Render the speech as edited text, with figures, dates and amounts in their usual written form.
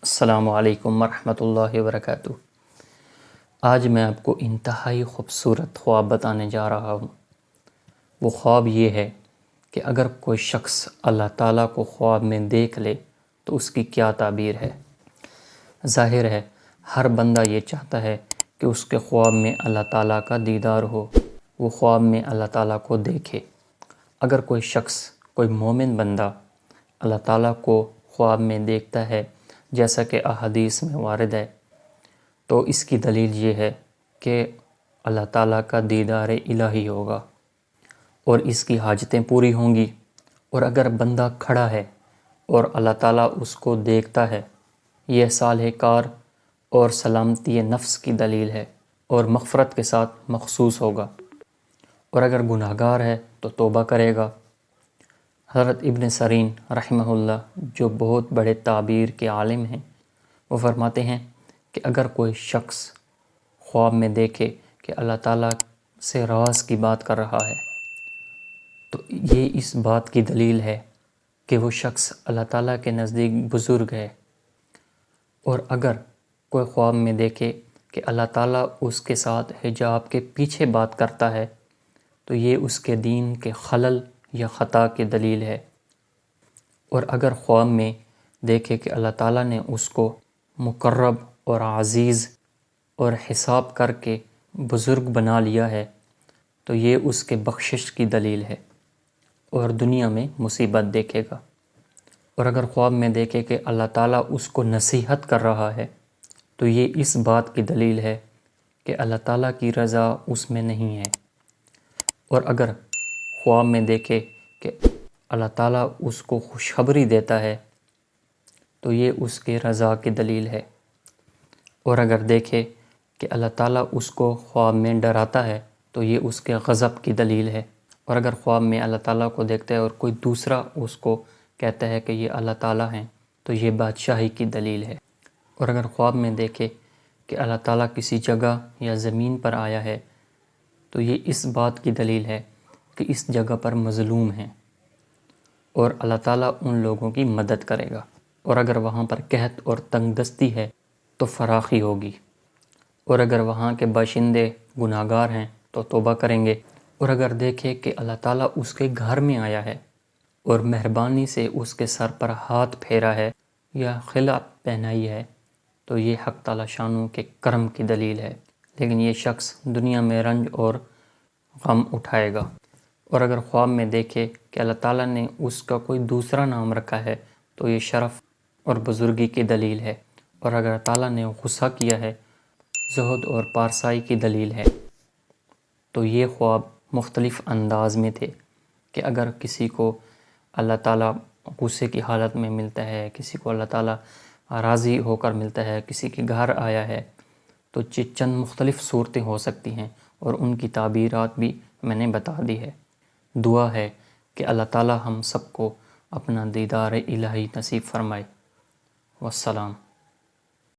السلام علیکم ورحمۃ اللہ وبرکاتہ۔ آج میں آپ کو انتہائی خوبصورت خواب بتانے جا رہا ہوں۔ وہ خواب یہ ہے کہ اگر کوئی شخص اللہ تعالیٰ کو خواب میں دیکھ لے تو اس کی کیا تعبیر ہے۔ ظاہر ہے ہر بندہ یہ چاہتا ہے کہ اس کے خواب میں اللہ تعالیٰ کا دیدار ہو، وہ خواب میں اللہ تعالیٰ کو دیکھے۔ اگر کوئی شخص، کوئی مومن بندہ اللہ تعالیٰ کو خواب میں دیکھتا ہے جیسا کہ احادیث میں وارد ہے، تو اس کی دلیل یہ ہے کہ اللہ تعالیٰ کا دیدار الہی ہوگا اور اس کی حاجتیں پوری ہوں گی۔ اور اگر بندہ کھڑا ہے اور اللہ تعالیٰ اس کو دیکھتا ہے، یہ صالح کار اور سلامتی نفس کی دلیل ہے اور مغفرت کے ساتھ مخصوص ہوگا۔ اور اگر گناہگار ہے تو توبہ کرے گا۔ حضرت ابن سیرین رحمہ اللہ، جو بہت بڑے تعبیر کے عالم ہیں، وہ فرماتے ہیں کہ اگر کوئی شخص خواب میں دیکھے کہ اللہ تعالیٰ سے راز کی بات کر رہا ہے تو یہ اس بات کی دلیل ہے کہ وہ شخص اللہ تعالیٰ کے نزدیک بزرگ ہے۔ اور اگر کوئی خواب میں دیکھے کہ اللہ تعالیٰ اس کے ساتھ حجاب کے پیچھے بات کرتا ہے تو یہ اس کے دین کے خلل یا خطا کی دلیل ہے۔ اور اگر خواب میں دیکھے کہ اللہ تعالیٰ نے اس کو مقرب اور عزیز اور حساب کر کے بزرگ بنا لیا ہے تو یہ اس کے بخشش کی دلیل ہے اور دنیا میں مصیبت دیکھے گا۔ اور اگر خواب میں دیکھے کہ اللہ تعالیٰ اس کو نصیحت کر رہا ہے تو یہ اس بات کی دلیل ہے کہ اللہ تعالیٰ کی رضا اس میں نہیں ہے۔ اور اگر خواب میں دیکھے کہ اللہ تعالیٰ اس کو خوشخبری دیتا ہے تو یہ اس کے رضا کی دلیل ہے۔ اور اگر دیکھے کہ اللہ تعالیٰ اس کو خواب میں ڈراتا ہے تو یہ اس کے غضب کی دلیل ہے۔ اور اگر خواب میں اللہ تعالیٰ کو دیکھتا ہے اور کوئی دوسرا اس کو کہتا ہے کہ یہ اللہ تعالیٰ ہیں تو یہ بادشاہی کی دلیل ہے۔ اور اگر خواب میں دیکھے کہ اللہ تعالیٰ کسی جگہ یا زمین پر آیا ہے تو یہ اس بات کی دلیل ہے کہ اس جگہ پر مظلوم ہیں اور اللہ تعالیٰ ان لوگوں کی مدد کرے گا۔ اور اگر وہاں پر قحط اور تنگ دستی ہے تو فراخی ہوگی۔ اور اگر وہاں کے باشندے گناہگار ہیں تو توبہ کریں گے۔ اور اگر دیکھے کہ اللہ تعالیٰ اس کے گھر میں آیا ہے اور مہربانی سے اس کے سر پر ہاتھ پھیرا ہے یا خلعت پہنائی ہے تو یہ حق تعالیٰ شانوں کے کرم کی دلیل ہے، لیکن یہ شخص دنیا میں رنج اور غم اٹھائے گا۔ اور اگر خواب میں دیکھے کہ اللہ تعالیٰ نے اس کا کوئی دوسرا نام رکھا ہے تو یہ شرف اور بزرگی کی دلیل ہے۔ اور اگر تعالیٰ نے غصہ کیا ہے، زہد اور پارسائی کی دلیل ہے۔ تو یہ خواب مختلف انداز میں تھے کہ اگر کسی کو اللہ تعالیٰ غصے کی حالت میں ملتا ہے، کسی کو اللہ تعالیٰ راضی ہو کر ملتا ہے، کسی کے گھر آیا ہے تو چند مختلف صورتیں ہو سکتی ہیں اور ان کی تعبیرات بھی میں نے بتا دی ہے۔ دعا ہے کہ اللہ تعالیٰ ہم سب کو اپنا دیدار الہی نصیب فرمائے۔ والسلام۔